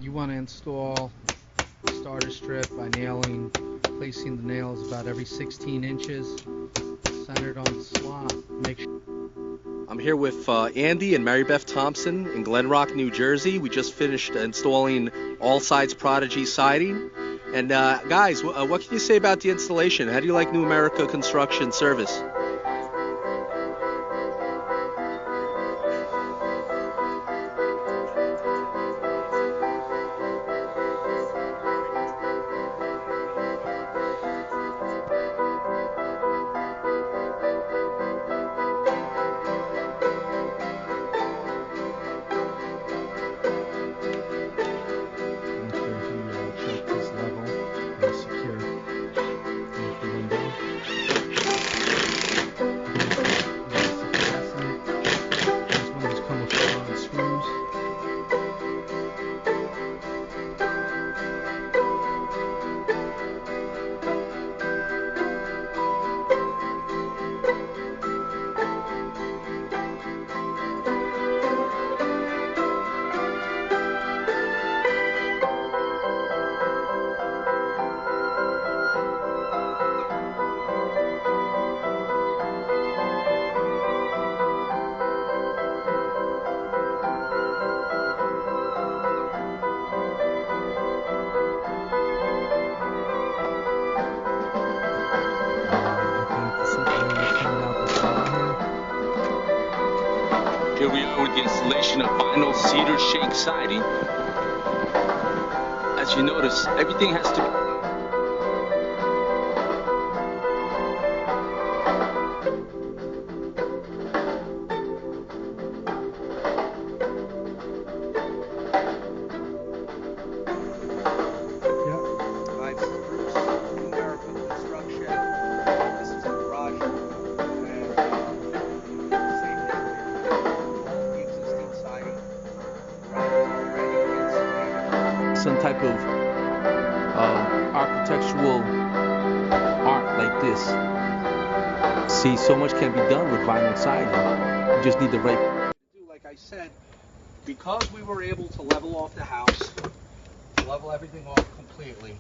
You want to install a starter strip by placing the nails about every 16 inches, centered on the slot. Make sure. I'm here with Andy and Mary Beth Thompson in Glen Rock, New Jersey. We just finished installing All Sides Prodigy siding. And guys, what can you say about the installation? How do you like New America Construction service? Here we are with the installation of vinyl cedar shake siding. As you notice, everything has to be some type of architectural art like this. See, so much can be done with vinyl siding. You just need the right. Like I said, because we were able to level off the house, level everything off completely.